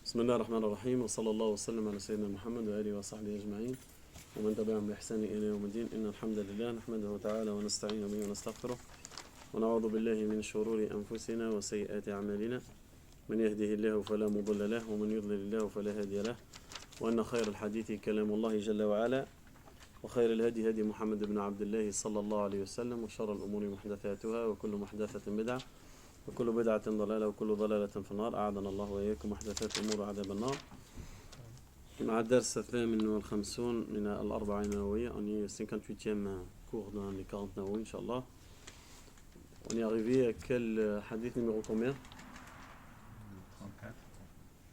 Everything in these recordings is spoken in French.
بسم الله الرحمن الرحيم وصلى الله وسلم على سيدنا محمد وآله وصحبه أجمعين ومن تبعهم بإحسان إلى يوم الدين. إن الحمد لله نحمده تعالى ونستعين به ونستغفره ونعوذ بالله من شرور أنفسنا وسيئات أعمالنا. من يهده الله فلا مضل له ومن يضلل الله فلا هادي له. وأن خير الحديث كلام الله جل وعلا وخير الهدي هدي محمد بن عبد الله صلى الله عليه وسلم وشر الأمور محدثاتها وكل محدثة بدعة وكل بدعة ضلالة وكل ضلالة في النار. أعاذنا الله وإياكم محدثات الأمور وعذاب النار. مع الدرس 58 من الأربعين النووية. On est au 58e cours dans les 40 Nawawi, Inch'Allah. On est arrivé à quel hadith numéro combien?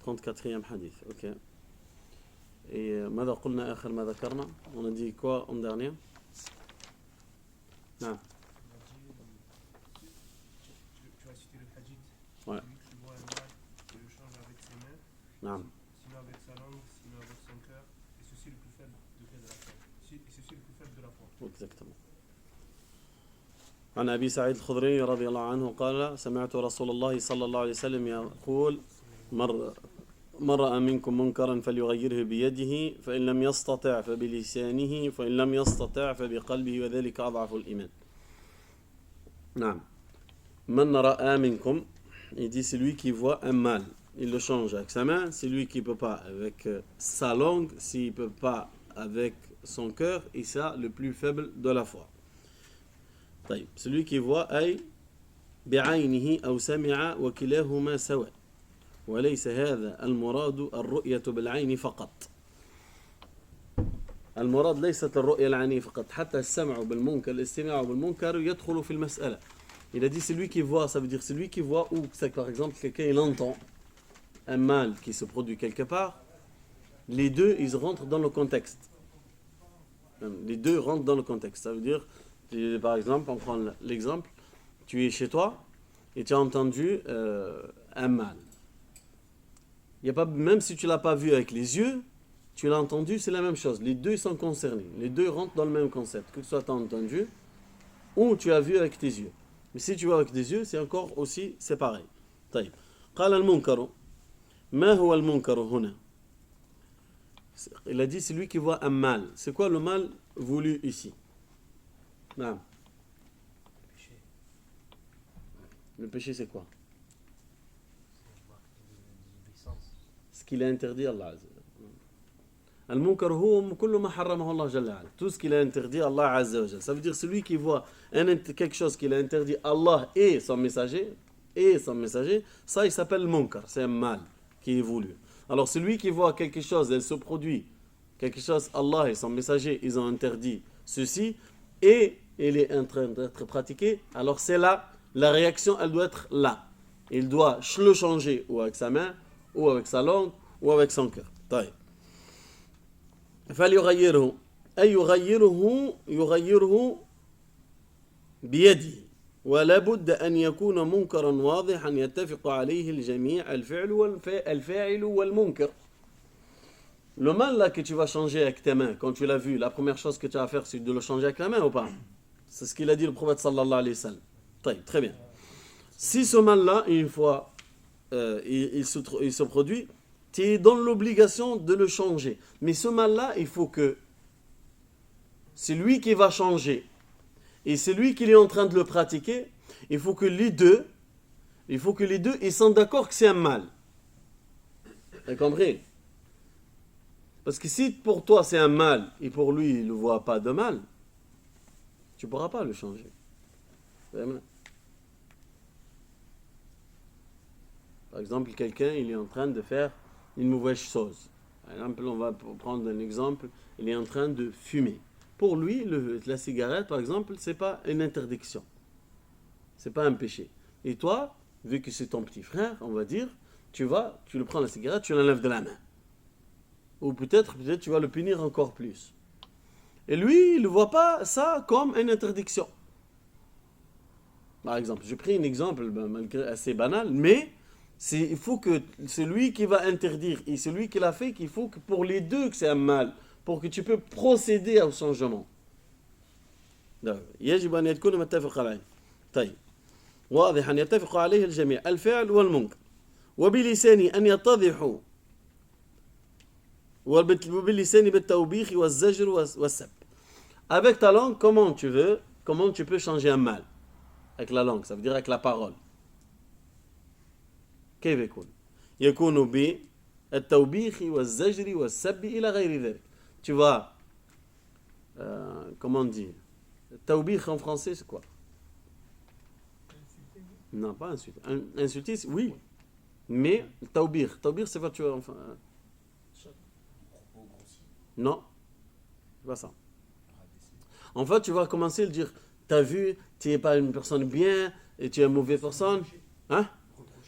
34e hadith, ok. Et ماذا قلنا آخر ما ذكرنا? On a dit quoi en dernier? Non. Ouais. Non. Sinon avec sa langue, sinon avec son cœur, et ceci le plus faible degré de la foi. Et ceci le plus faible de la foi. Exactement. عن أبي سعيد الخدري رضي الله عنه قال سمعت رسول الله صلى الله عليه وسلم يقول من رأى منكم منكرا فليغيره بيده فإن لم يستطع فبلسانه فإن لم يستطع فبقلبه وذلك أضعف الإيمان. نعم. من رأى منكم, il dit c'est lui qui voit un mal, il le change avec sa main. C'est lui qui ne peut pas avec sa langue, s'il ne peut pas avec son cœur, et ça le plus faible de la foi. طيب. Celui qui voit أي بعينه أو سمع وكلاهما سواء وليس هذا المراد الرؤية بالعين فقط. المراد ليست الرؤية العينية فقط، حتى السمع بالمنكر الاستماع بالمنكر يدخل في المسألة. Il a dit celui qui voit, ça veut dire celui qui voit, ou c'est par exemple quelqu'un il entend un mal qui se produit quelque part, les deux ils rentrent dans le contexte. Les deux rentrent dans le contexte. Ça veut dire, par exemple, on prend l'exemple, tu es chez toi et tu as entendu un mal. Il y a pas, même si tu ne l'as pas vu avec les yeux, tu l'as entendu, c'est la même chose. Les deux sont concernés. Les deux rentrent dans le même concept. Que ce soit tu as entendu ou tu as vu avec tes yeux. Mais si tu vois avec des yeux, c'est encore aussi, c'est pareil. طيب. قال المنكر ما هو المنكر هنا? Il a dit c'est lui qui voit un mal. C'est quoi le mal voulu ici? Non. Le péché c'est quoi? Ce qu'il a interdit Allah Azza wa Jalla. المنكر هو كل ما حرمه الله جل وعلا. Tout ce qu'il a interdit Allah Azza wa Jalla. Ça veut dire celui qui voit quelque chose qu'il a interdit Allah et son messager, ça il s'appelle le munkar, c'est un mal qui est voulu. Alors celui qui voit quelque chose, elle se produit, quelque chose, Allah et son messager, ils ont interdit ceci, et il est en train d'être pratiqué, alors c'est là, la réaction, elle doit être là. Il doit le changer, ou avec sa main, ou avec sa langue, ou avec son cœur. طيب. فليغيره أي يغيره بيده ولا بد أن يكون منكرا واضحا يتفق عليه الجميع الفاعل والمنكر. Le mal là que tu vas changer avec tes mains, quand tu l'as vu, la première chose que tu vas faire c'est de le changer avec la main ou pas? C'est ce qu'il a dit le prophète sallallahu alayhi wa sallam. Très bien. Si ce mal là, une fois il se produit, tu es dans l'obligation de le changer. Mais ce mal là, il faut que c'est lui qui va changer. Et c'est lui qui est en train de le pratiquer. Il faut que les deux, ils sont d'accord que c'est un mal. Vous avez compris? Parce que si pour toi c'est un mal et pour lui il ne voit pas de mal, tu ne pourras pas le changer. Par exemple, quelqu'un il est en train de faire une mauvaise chose. Par exemple, on va prendre un exemple, il est en train de fumer. Pour lui, la cigarette, par exemple, ce n'est pas une interdiction. Ce n'est pas un péché. Et toi, vu que c'est ton petit frère, on va dire, tu le prends la cigarette, tu l'enlèves de la main. Ou peut-être tu vas le punir encore plus. Et lui, il ne voit pas ça comme une interdiction. Par exemple, j'ai pris un exemple malgré assez banal, mais il faut que celui qui va interdire et celui qui l'a fait, qu'il faut que pour les deux que c'est un mal, pour que tu peux procéder au changement. يجب أن يكون متفق عليه. طيب. واضح أن يتفق عليه الجميع الفعل والمنكر. وبلسانه أن يتضح وباللسان بالتوبيخ والزجر والسب. Avec ta langue, comment tu peux changer un mal? Avec la langue, ça veut dire avec la parole. كيف يكون؟ يكون بالتوبيخ والزجر والسب إلى غير ذلك. Tu vas, comment on dit? Taubir en français, c'est quoi? Non, pas insulter. Insulter, oui. Mais taubir, c'est pas tu vois, enfin. Non, c'est pas ça. En fait, tu vas commencer à le dire. T'as vu, tu n'es pas une personne bien et tu es une mauvaise personne. Hein?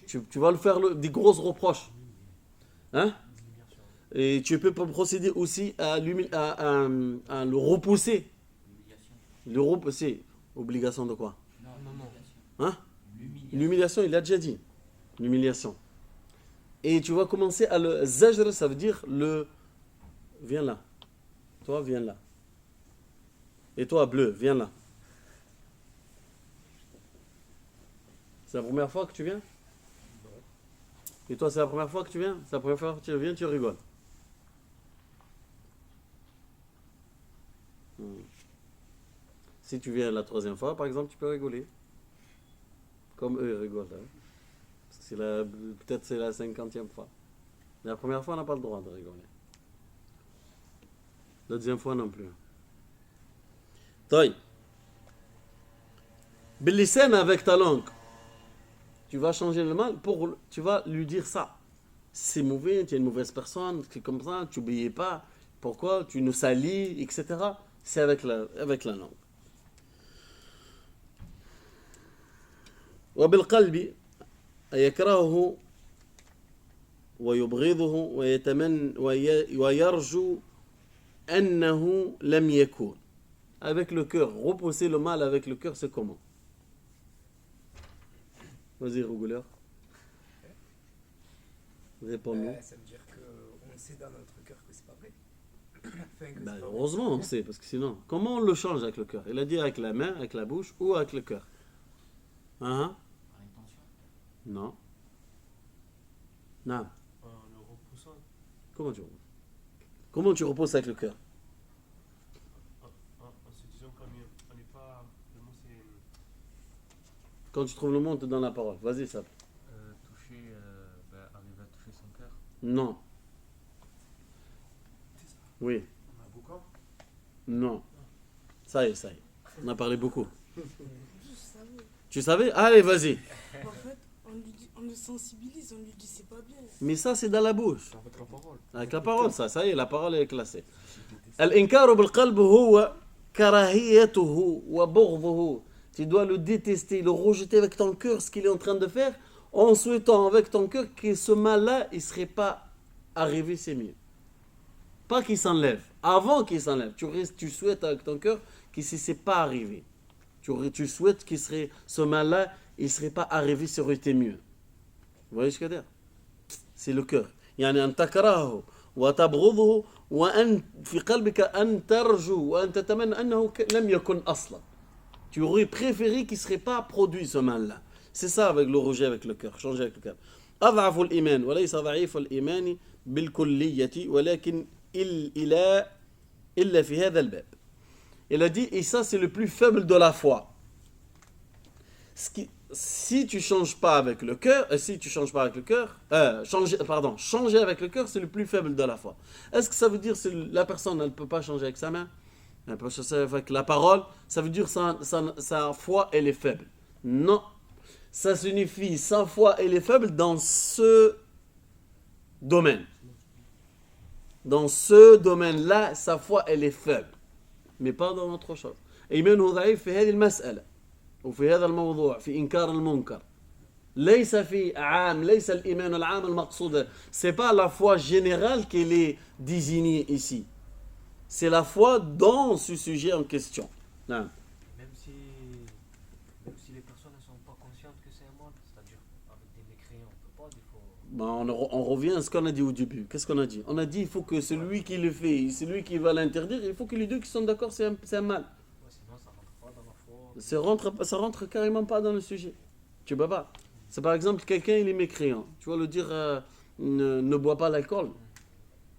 Tu vas le faire des grosses reproches. Hein? Et tu peux procéder aussi à le repousser. Le repousser. Obligation de quoi? Hein? L'humiliation, il a déjà dit. L'humiliation. Et tu vas commencer à le zajr, ça veut dire le... Viens là. Toi, viens là. Et toi, bleu, viens là. C'est la première fois que tu viens? Et toi, c'est la première fois que tu viens? C'est la première fois que tu viens, tu rigoles. Si tu viens la troisième fois, par exemple, tu peux rigoler. Comme eux, ils rigolent. Hein? Parce que peut-être c'est la 50e fois. Mais la première fois, on n'a pas le droit de rigoler. La deuxième fois non plus. Taï. Billissen avec ta langue. Tu vas changer le mal tu vas lui dire ça. C'est mauvais, tu es une mauvaise personne, c'est comme ça, tu n'obéis pas. Pourquoi? Tu nous salis, etc. C'est avec la langue. وبالقلب يكرهه ويبغضه ويرجو أنه لم يكون. Avec le cœur, repousser le mal avec le cœur, c'est comment? Vas-y, Rougouleur. Réponds-nous. Ça veut dire qu'on sait dans notre cœur que c'est pas vrai. Heureusement, on sait, parce que sinon, comment on le change avec le cœur? Il a dit avec la main, avec la bouche ou avec le cœur? Hein? Par intention. Non. Non. En le repoussant. Comment tu repousses avec le cœur? En se disant qu'on n'est pas. Le mot c'est. Quand tu trouves le monde dans la parole. Vas-y, ça. Toucher, arriver à toucher son cœur. Non. Oui. On a beaucoup. Non. Ça y est. On a parlé beaucoup. Je savais. Tu savais? Allez, vas-y. En fait, on le sensibilise, on lui dit c'est pas bien. Mais ça, c'est dans la bouche. Avec la parole. Avec la parole, ça y est, la parole est classée. الإنكار بالقلب هو كراهيته وبغضه. Tu dois le détester, le rejeter avec ton cœur, ce qu'il est en train de faire, en souhaitant avec ton cœur que ce mal-là, il ne serait pas arrivé, c'est mieux. Pas qu'il s'enlève. Avant qu'il s'enlève, tu souhaites avec ton cœur que ce n'est pas arrivé. Tu souhaites que ce mal-là, il ne serait pas arrivé, ça aurait été mieux. Vous voyez ce que je veux dire? C'est le cœur. يعني أن تكرهه وتبغضه وأن في قلبك أن ترجو وأن تتمنى أنه لم يكن أصلا. Tu aurais préféré qu'il ne serait pas produit ce mal-là. C'est ça avec le rejet avec le cœur, changer avec le cœur. أضعف الإيمان وليس ضعيف الإيمان بالكلية ولكن إلا في هذا الباب. Il a dit, et ça c'est le plus faible de la foi. Si tu changes pas avec le cœur, changer avec le cœur, c'est le plus faible de la foi. Est-ce que ça veut dire que la personne elle peut pas changer avec sa main, elle peut changer avec la parole, ça veut dire que sa foi elle est faible? Non, ça signifie sa foi elle est faible dans ce domaine. Dans ce domaine-là, sa foi elle est faible, mais pas dans autre chose. إيمانه ضعيف في هذه المسألة وفي هذا الموضوع في إنكار المنكر. ليس الإيمان العام المقصود. C'est pas la foi générale qui est désignée ici. C'est la foi dans ce sujet en question. Non. Même si les personnes ne sont pas conscientes que c'est un mal, c'est-à-dire avec des mécréants, on peut pas des fois. On revient à ce qu'on a dit au début. Qu'est-ce qu'on a dit? On a dit il faut que celui qui le fait, celui qui va l'interdire, il faut que les deux qui sont d'accord, c'est un mal. Ouais, sinon ça rentre pas dans la foi. Ça rentre carrément pas dans le sujet. Tu peux pas. C'est par exemple quelqu'un il est mécréant. Tu vas lui dire ne bois pas l'alcool.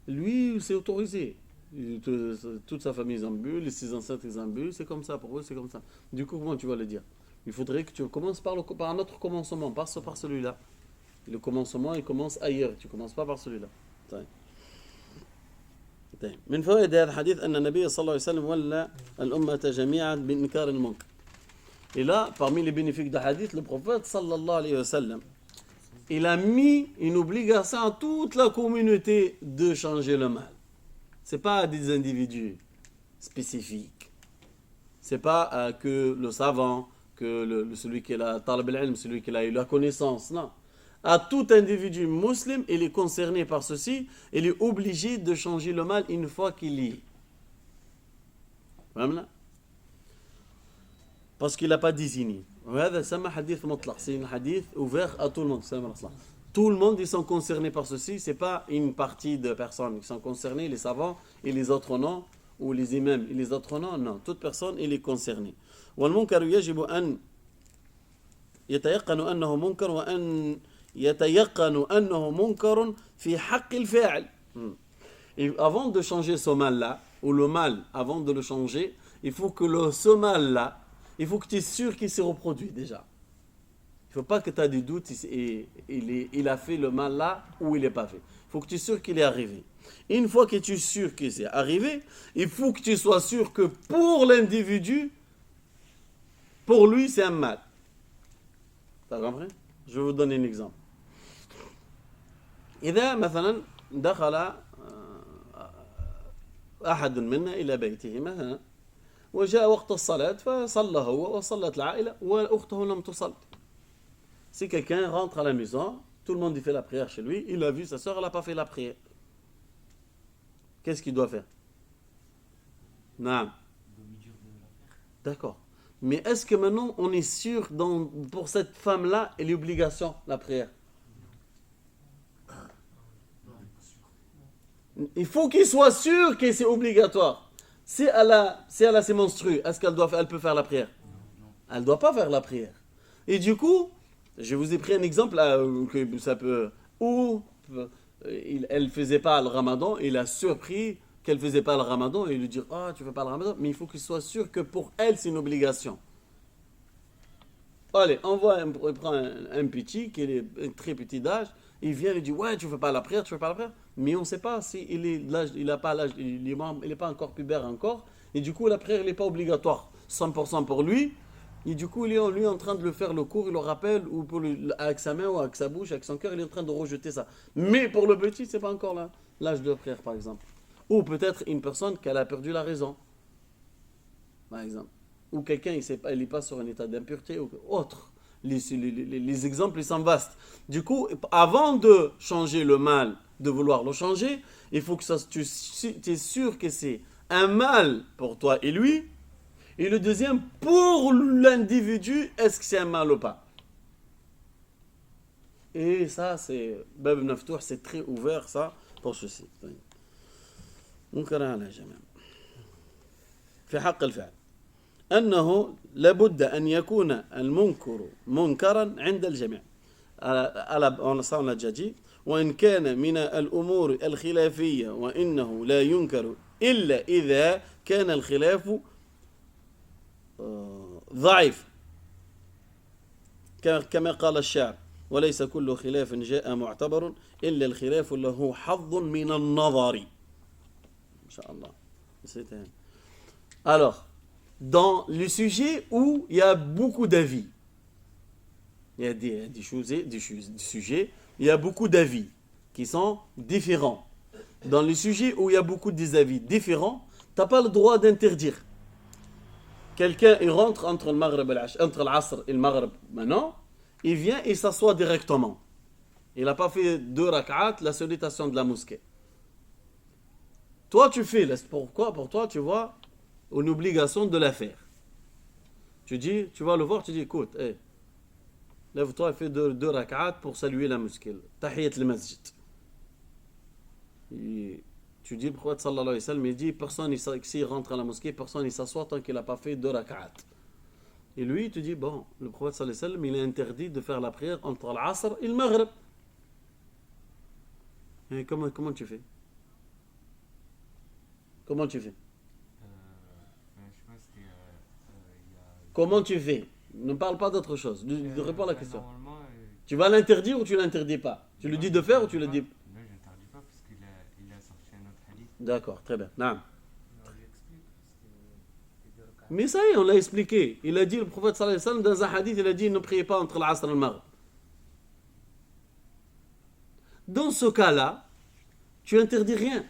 lui, c'est autorisé. Toute sa famille zambule, ses ancêtres zambule, c'est comme ça, pour eux, c'est comme ça. Du coup, comment tu vas le dire? Il faudrait que tu commences par un autre commencement, pas par celui-là. Le commencement, il commence ailleurs, tu ne commences pas par celui-là. من فوائد هذا الحديث أن النبي صلى الله عليه وسلم ولى الأمة جميعا بإنكار المنكر. Et là, parmi les bénéfices de hadith, le prophète sallallahu alayhi wa sallam, il a mis une obligation à toute la communauté de changer le mal. Ce n'est pas à des individus spécifiques. Ce n'est pas que le savant, que celui qui a la talab al-ilm, celui qui a eu la connaissance. Non. À tout individu musulman, il est concerné par ceci, il est obligé de changer le mal une fois qu'il y est. Parce qu'il n'a pas désigné. C'est un hadith mutlaq, c'est un hadith ouvert à tout le monde. Tout le monde, ils sont concernés par ceci, ce n'est pas une partie de personnes qui sont concernées, les savants et les autres non, ou les imams et les autres non, non. Toute personne, il est concernée. والمنكر يجب أن يتيقن أنه منكر وأن يتيقن أنه منكر في حق الفاعل. Et avant de changer ce mal-là, ou le mal, avant de le changer, il faut que ce mal-là, il faut que tu es sûr qu'il s'est reproduit déjà. Il ne faut pas que tu aies des doutes, il a fait le mal là ou il n'est pas fait. Il faut que tu es sûr qu'il est arrivé. Une fois que tu es sûr qu'il s'est arrivé, il faut que tu sois sûr que pour l'individu, pour lui, c'est un mal. Tu as compris? Je vais vous donner un exemple. إذا مثلا دخل أحد منا إلى بيته مثلا وجاء وقت الصلاة فصلى هو وصلت العائلة وأخته لم تصل. Si quelqu'un rentre à la maison, tout le monde y fait la prière chez lui, il a vu sa soeur, elle n'a pas fait la prière. Qu'est-ce qu'il doit faire? Non. D'accord. Mais est-ce que maintenant on est sûr pour cette femme-là, elle est obligation, la prière? Il faut qu'il soit sûr que c'est obligatoire. Si elle a ses menstrues, est-ce qu'elle peut faire la prière? Elle ne doit pas faire la prière. Et du coup, je vous ai pris un exemple que ça peut, où elle ne faisait pas le ramadan, il a surpris qu'elle ne faisait pas le ramadan et lui dire ah, tu ne fais pas le ramadan, mais il faut qu'il soit sûr que pour elle c'est une obligation. Allez, on prend un petit qui est un très petit d'âge, il vient et dit ouais, tu ne fais pas la prière, mais on ne sait pas si il n'a pas l'âge, il n'est pas encore pubère encore, et du coup la prière n'est pas obligatoire 100% pour lui. Et du coup, il est en train de le faire le cours, il le rappelle, ou avec sa main, ou avec sa bouche, avec son cœur, il est en train de rejeter ça. Mais pour le petit, c'est pas encore l'âge de prière, par exemple. Ou peut-être une personne qui a perdu la raison, par exemple. Ou quelqu'un, il n'est pas sur un état d'impureté, ou autre. Les exemples, ils sont vastes. Du coup, avant de changer le mal, de vouloir le changer, il faut que tu es sûr que c'est un mal pour toi et lui. Et le deuxième, pour l'individu, est-ce que c'est un mal ou pas? Et ça, c'est Bab Naftouh, c'est très ouvert, ça, pour ceci. منكر على جميع في حق الفعل أنه لابد أن يكون المنكر منكرا عند الجميع on l'a déjà dit وإن كان من الأمور الخلافية وإنه لا ينكر إلا إذا كان الخلاف ضعيف كما قال الشاعر وليس كل خلاف جاء معتبر إلا الخلاف له حظ من النظر. Inch'Allah. Alors, dans le sujet où il y a beaucoup d'avis, il y a des sujets, il y a beaucoup d'avis qui sont différents. Dans le sujet où il y a beaucoup d'avis différents, tu n'as pas le droit d'interdire. Quelqu'un, il rentre entre l'Asr et le Maghrib maintenant, il vient et s'assoit directement. Il n'a pas fait 2 rak'at, la salutation de la mosquée. Toi, tu fais, pourquoi? Pour toi, tu vois une obligation de la faire. Tu vas le voir, tu dis, écoute, lève-toi et fais 2 rak'at pour saluer la mosquée. Tahiyat al-masjid. Tu dis, le prophète sallallahu alayhi wa sallam, il dit, personne s'il rentre à la mosquée, personne ne s'assoit tant qu'il n'a pas fait 2 rak'at. Et lui, il te dit, bon, le prophète sallallahu alayhi wa sallam, il est interdit de faire la prière entre l'Asr et le Maghrib. Et comment tu fais? Comment tu fais? Je sais pas, c'était. Il y a. Comment tu fais? Ne parle pas d'autre chose. Réponds à la question. Normalement, Tu vas l'interdire ou tu l'interdis pas? Tu le dis de faire ou tu le dis? non, je n'interdis pas parce qu'il a sorti un autre hadith. D'accord, très bien. Naam. On lui explique, parce que les deux rak'at. Mais ça y est, on l'a expliqué. Il a dit, le prophète sallallahu alayhi wa sallam, dans un hadith, il a dit, ne priez pas entre l'Asr et le Maghrib. Dans ce cas-là, tu interdis rien.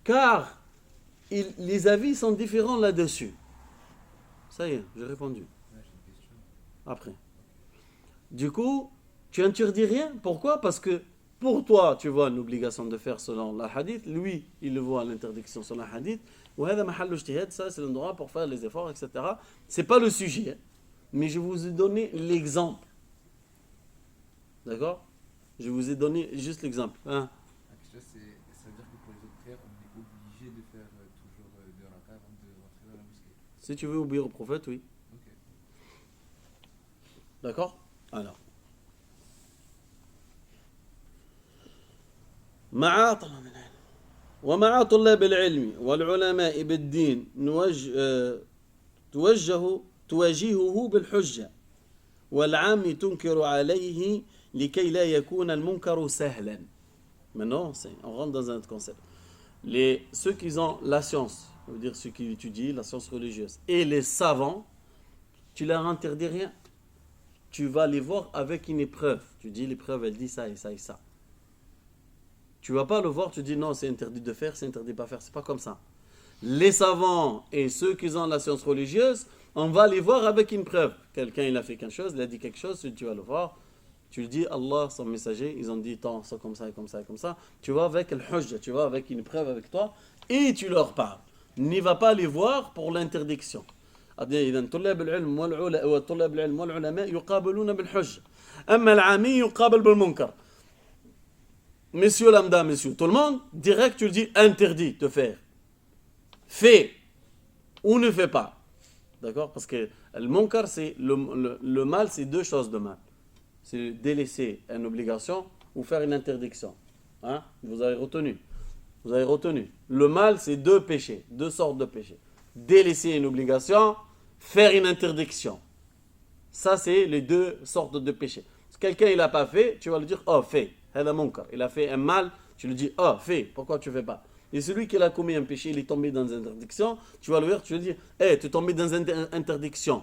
Car les avis sont différents là-dessus. Ça y est, j'ai répondu. Ouais, j'ai une question. Après. Du coup, tu interdis rien. Pourquoi? Parce que pour toi, tu vois une obligation de faire selon la hadith. Lui, il le voit l'interdiction selon la hadith. وهذا محل اجتهاد, ça c'est l'endroit pour faire les efforts, etc. C'est pas le sujet, hein. Mais je vous ai donné l'exemple. D'accord? Je vous ai donné juste l'exemple. Hein? La question, ça veut dire que pour les autres prières, on est obligé de faire toujours 2 rak'ah avant de rentrer dans la mosquée. Si tu veux obéir au prophète, oui. Ok. D'accord? Alors. ومع طلاب العلم والعلماء بالدين تواجهه بالحجة والعام تنكر عليه لكي لا يكون المنكر سهلا. Maintenant, on rentre dans un autre concept. Ceux qui ont la science, ça veut dire ceux qui étudient la science religieuse, et les savants, tu leur interdis rien. Tu vas les voir avec une épreuve. Tu dis l'épreuve, elle dit ça et ça et ça. Tu vas pas le voir, tu dis non, c'est interdit de faire, c'est interdit de pas faire. C'est pas comme ça. Les savants et ceux qui ont la science religieuse, on va les voir avec une preuve. Quelqu'un, il a fait quelque chose, il a dit quelque chose, tu vas le voir. Tu lui dis, Allah, son messager, ils ont dit tant, ça comme ça et comme ça et comme ça. Tu vas avec le hujja, tu vas avec une preuve avec toi et tu leur parles. N'y va pas les voir pour l'interdiction. إذن طلاب العلم وطلاب العلم والعلماء يقابلون بالحجة. أما العامي يقابل بالمنكر. Messieurs, lambda, messieurs, tout le monde, direct, tu le dis interdit de faire. Fais ou ne fais pas. D'accord? Parce que le munkar, c'est le mal, c'est deux choses de mal. C'est délaisser une obligation ou faire une interdiction. Hein? Vous avez retenu. Vous avez retenu. Le mal, c'est deux péchés, deux sortes de péchés. Délaisser une obligation, faire une interdiction. Ça, c'est les deux sortes de péchés. Si quelqu'un, il n'a pas fait, tu vas lui dire, oh, fais. Il a fait un mal, tu lui dis, oh, fais. Pourquoi tu ne fais pas? Et celui qui a commis un péché, il est tombé dans une interdiction, tu vas le voir, tu lui dis, hey, tu es tombé dans une interdiction.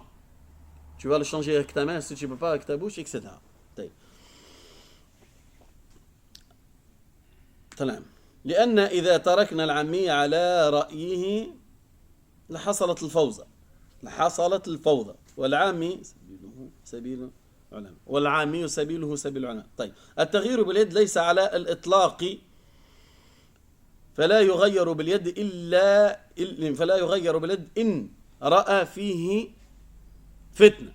Tu vas le changer avec ta main, si tu ne peux pas avec ta bouche, etc. تمام. لأن إذا تركنا العامي على رأيه لحصلت الفوضى والعامي سبيل العلماء والعامي سبيله سبيل العلماء. طيب التغيير باليد ليس على الإطلاق فلا يغير باليد إن رأى فيه فتنة.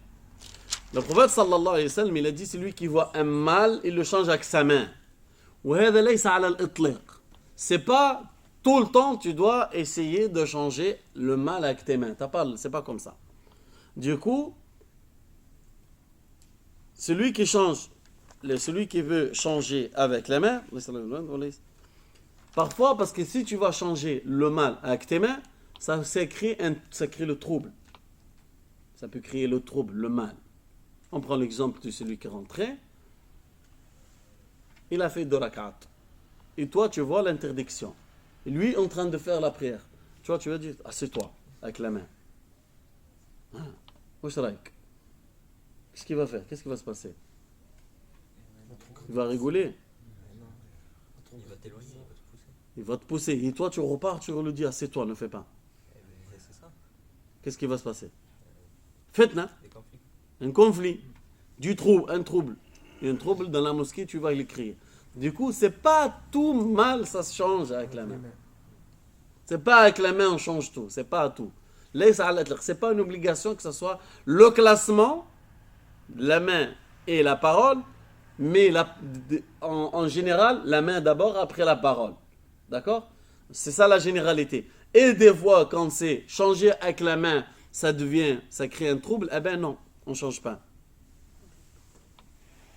Le prophète sallallahu alayhi wa sallam, il a dit, celui qui voit un mal, il le change avec sa main. وهذا ليس على الإطلاق. C'est pas tout le temps tu dois essayer de changer le mal avec tes mains. C'est pas comme ça. Du coup, celui qui veut changer avec les mains, parfois, parce que si tu vas changer le mal avec tes mains, ça crée le trouble. Ça peut créer le trouble, le mal. On prend l'exemple de celui qui est rentré. Il a fait 2 rak'at. Et toi, tu vois l'interdiction. Et lui, en train de faire la prière. Tu vois, tu vas dire, assieds-toi, avec la main. Qu'est-ce qu'il va faire? Qu'est-ce qui va se passer? Il va rigoler. Il va t'éloigner, il va te pousser. Il va te pousser. Et toi, tu repars, tu lui dis, assieds-toi, ne fais pas. C'est ça. Qu'est-ce qui va se passer? Fitna. Des conflits. Un conflit. Un trouble. Il y a un trouble dans la mosquée, tu vas l'écrire. Du coup, c'est pas tout mal, ça se change avec la main. C'est pas avec la main on change tout. C'est pas tout. C'est pas une obligation que ce soit le classement, la main et la parole, mais en général, la main d'abord, après la parole. D'accord? C'est ça la généralité. Et des fois, quand c'est changer avec la main, ça crée un trouble, eh ben non, on change pas.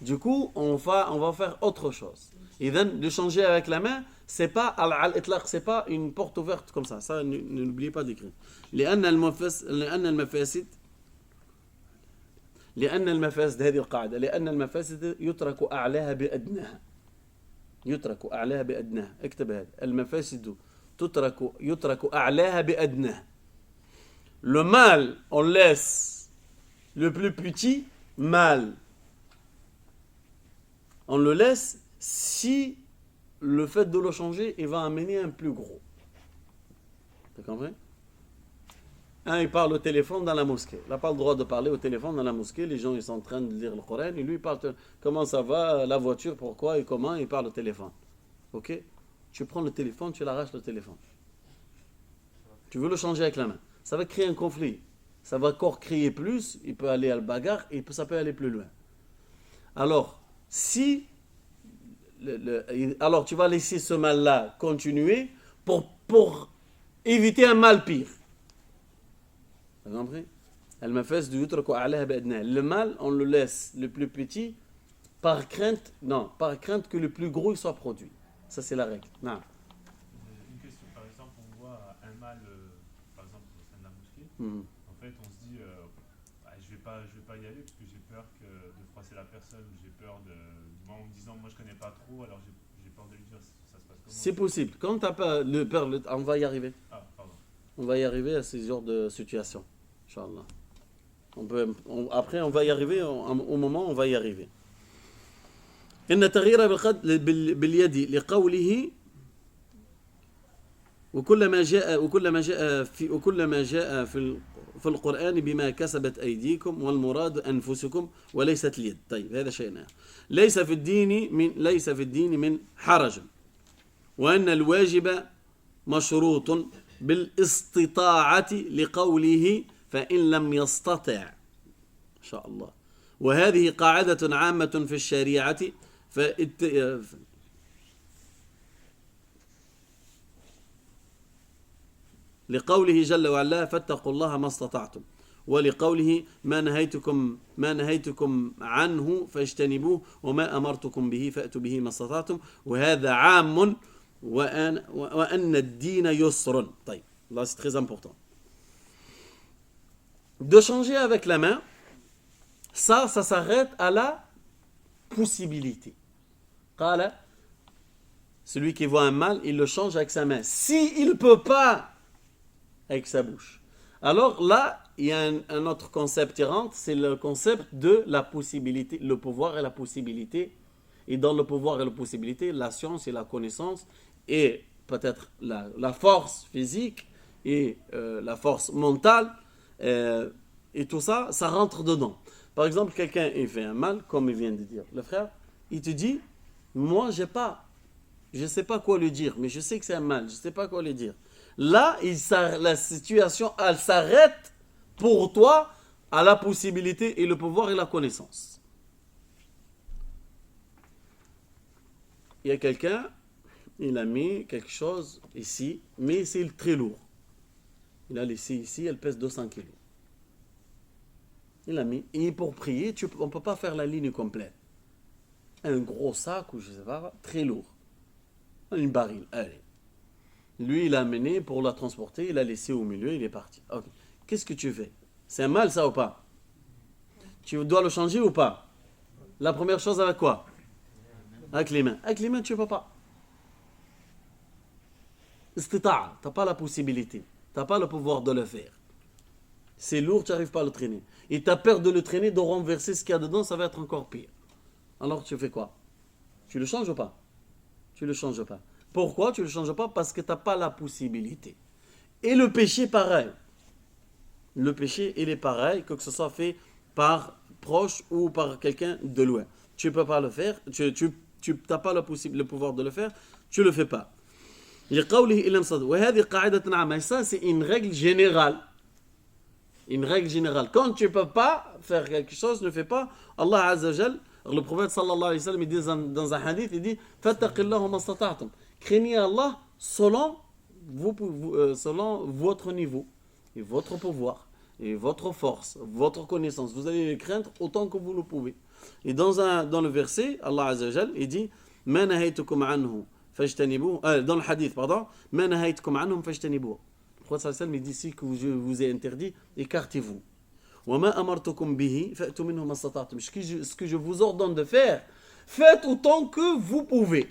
Du coup, on va faire autre chose. De changer avec la main, c'est pas al-itlaq, c'est pas une porte ouverte comme ça. Ça, n'oubliez pas d'écrire. لأن المفاسد هذه القاعدة لأن المفاسد يترك أعلاها بأدناها. يترك أعلاها بأدناها. اكتب هذا. المفاسد يترك أعلاها بأدناها. Le mal, on laisse le plus petit mal. On le laisse si le fait de le changer, il va amener un plus gros. Tu comprends? Il parle au téléphone dans la mosquée. Il n'a pas le droit de parler au téléphone dans la mosquée. Les gens ils sont en train de lire le Coran et lui il parle comment ça va, la voiture, pourquoi et comment, il parle au téléphone. Ok? Tu prends le téléphone, tu l'arraches le téléphone. Tu veux le changer avec la main. Ça va créer un conflit. Ça va encore crier plus, il peut aller à la bagarre et ça peut aller plus loin. Alors, si alors tu vas laisser ce mal-là continuer pour éviter un mal pire. Vous avez compris? Le mal, on le laisse le plus petit par crainte que le plus gros il soit produit. Ça c'est la règle. Non. Une question, par exemple, on voit un mal, par exemple, au sein de la mosquée. En fait, on se dit, je vais pas y aller parce que j'ai peur de froisser la personne, j'ai peur moi, en me disant, moi je connais pas trop, alors j'ai peur de lui dire, ça se passe comment? C'est possible. Quand tu n'as pas le peur, on va y arriver. Ah, pardon. On va y arriver à ces genres de situations. Inch'Allah. Après, on va y arriver, au moment où on va y arriver. إن تغيير باليد لقوله وكلما جاء في القرآن بما كسبت أيديكم والمراد أنفسكم وليست اليد. طيب هذا شيء ليس في الدين من حرج وأن الواجب مشروط بالاستطاعة لقوله فإن لم يستطع إن شاء الله. وهذه قاعدة عامة في الشريعة لقوله جل وعلا فاتقوا الله ما استطعتم ولقوله ما نهيتكم عنه فاجتنبوه وما أمرتكم به فأتوا به ما استطعتم وهذا عام وأن الدين يسر. طيب là c'est très important de changer avec la main. Ça s'arrête à la possibilité. Qala, celui qui voit un mal, il le change avec sa main. S'il ne peut pas, avec sa bouche. Alors là, il y a un autre concept qui rentre, c'est le concept de la possibilité, le pouvoir et la possibilité. Et dans le pouvoir et la possibilité, la science et la connaissance, et peut-être la force physique et la force mentale, et tout ça, ça rentre dedans. Par exemple, quelqu'un il fait un mal, comme il vient de dire le frère, il te dit, moi je ne sais pas quoi lui dire, mais je sais que c'est un mal, je ne sais pas quoi lui dire. Là, la situation, elle s'arrête pour toi à la possibilité et le pouvoir et la connaissance. Il y a quelqu'un, il a mis quelque chose ici, mais c'est très lourd. Il a laissé ici, elle pèse 200 kilos. Il a mis, et pour prier, on ne peut pas faire la ligne complète. Un gros sac, ou je ne sais pas, très lourd. Une baril, allez. Lui, il a amené pour la transporter, il a laissé au milieu, il est parti. Ok. Qu'est-ce que tu fais? C'est un mal, ça ou pas? Tu dois le changer ou pas? La première chose, avec quoi? Avec les mains. Avec les mains, tu ne peux pas. Istita'a, tu n'as pas la possibilité. Tu n'as pas le pouvoir de le faire. C'est lourd, tu n'arrives pas à le traîner. Et tu as peur de le traîner, de renverser ce qu'il y a dedans, ça va être encore pire. Alors tu fais quoi? Tu le changes ou pas? Tu le changes pas. Pourquoi tu le changes pas? Parce que tu n'as pas la possibilité. Et le péché, pareil. Le péché, il est pareil, que ce soit fait par proche ou par quelqu'un de loin. Tu ne peux pas le faire, tu n'as pas le pouvoir de le faire, tu ne le fais pas. Et ça, c'est une règle générale. Une règle générale. Quand tu ne peux pas faire quelque chose, ne fais pas. Allah Azza wa Jal, le prophète sallallahu alayhi wa sallam, il dit dans un hadith, il dit fattaqillahu ma stata'tum. Craignez Allah selon votre niveau et votre pouvoir et votre force, votre connaissance. Vous allez les craindre autant que vous le pouvez. Et dans le verset, Allah Azza wa Jal, il dit ما نهيتكم عنه فاجتنبوه. Dans le hadith, pardon. ما نهيتكم عنهم فاجتنبوه. Le prophète sallallahu alayhi wa sallam dit ici que je vous ai interdit, écartez-vous. وما أمرتكم به فأتوا منه ما استطعتم. Ce que je vous ordonne de faire, faites autant que vous pouvez.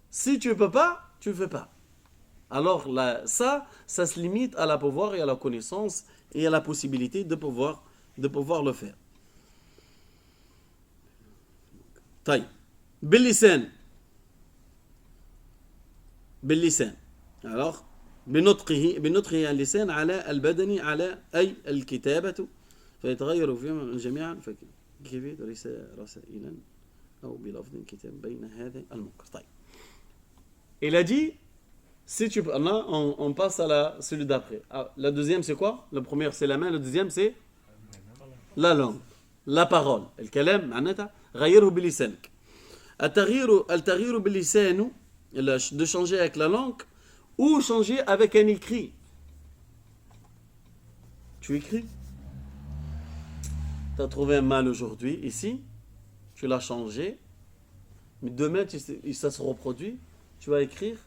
Si tu ne peux pas, tu ne fais pas. Alors là, ça se limite à la pouvoir et à la connaissance et à la possibilité de pouvoir le faire. طيب باللسان alors بنطقه اللسان على البدن على أي الكتابة فيتغير فيهم جميعا كيف ليس رسائلا أو بلفظ كتاب بين هذا المنكر. طيب il a dit si tu peux, là on passe à celui d'après. La deuxième c'est quoi? La première c'est la main, le deuxième c'est la langue, la parole. الكلام معناتها غيره بلسانك. التغيير بلسانه de changer avec la langue ou changer avec un écrit. Tu écris. Tu as trouvé un mal aujourd'hui ici, tu l'as changé, mais demain ça se reproduit, tu vas écrire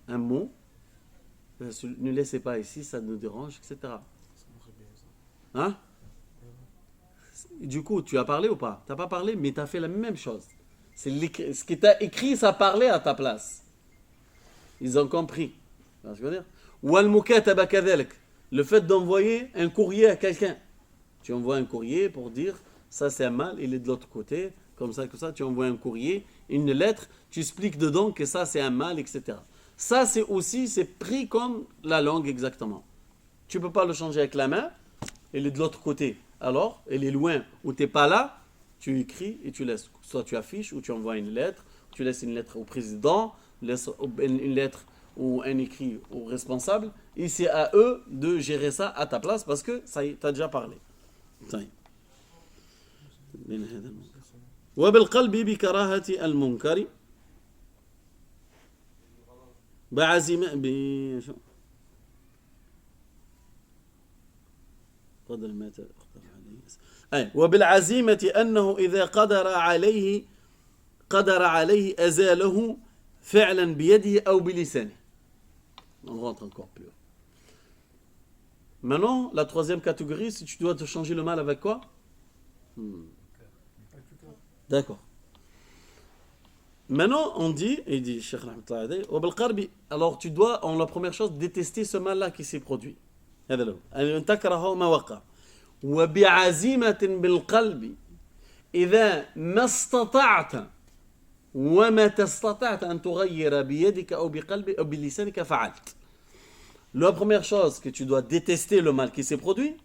un mot, ne laissez pas ici, ça nous dérange, etc. Hein? Du coup, tu as parlé ou pas? Tu n'as pas parlé, mais tu as fait la même chose. Ce qui t'a écrit, ça parlait à ta place. Ils ont compris. Tu vois ce que je veux dire? Ou al-mukataba kadhalik, le fait d'envoyer un courrier à quelqu'un. Tu envoies un courrier pour dire ça c'est un mal, il est de l'autre côté, comme ça, tu envoies un courrier, une lettre, tu expliques dedans que ça c'est un mal, etc. Ça c'est pris comme la langue exactement. Tu ne peux pas le changer avec la main, il est de l'autre côté. Alors, il est loin ou tu n'es pas là, tu écris et tu laisses. Soit tu affiches ou tu envoies une lettre, tu laisses une lettre au président, une lettre ou un écrit au responsable. Et c'est à eux de gérer ça à ta place parce que ça y est, tu as déjà parlé. وبالقلب بكراهة المنكر قدر ما تختار عليه وبالعزيمة أنه إذا قدر عليه أزاله فعلا بيده أو بلسانه. On rentre encore plus. Maintenant, la troisième catégorie, si tu dois te changer le mal avec quoi? D'accord. Maintenant, on dit, il dit, Cheikh Rahmatullah, alors tu dois, en la première chose, détester ce mal-là qui s'est produit. أن تكره ما وقع وبعزيمة بالقلب إذا ما استطعت وما تستطعت أن تغير بيدك أو بقلبك أو بلسانك فعلت. La première chose, que tu dois détester le mal qui s'est produit,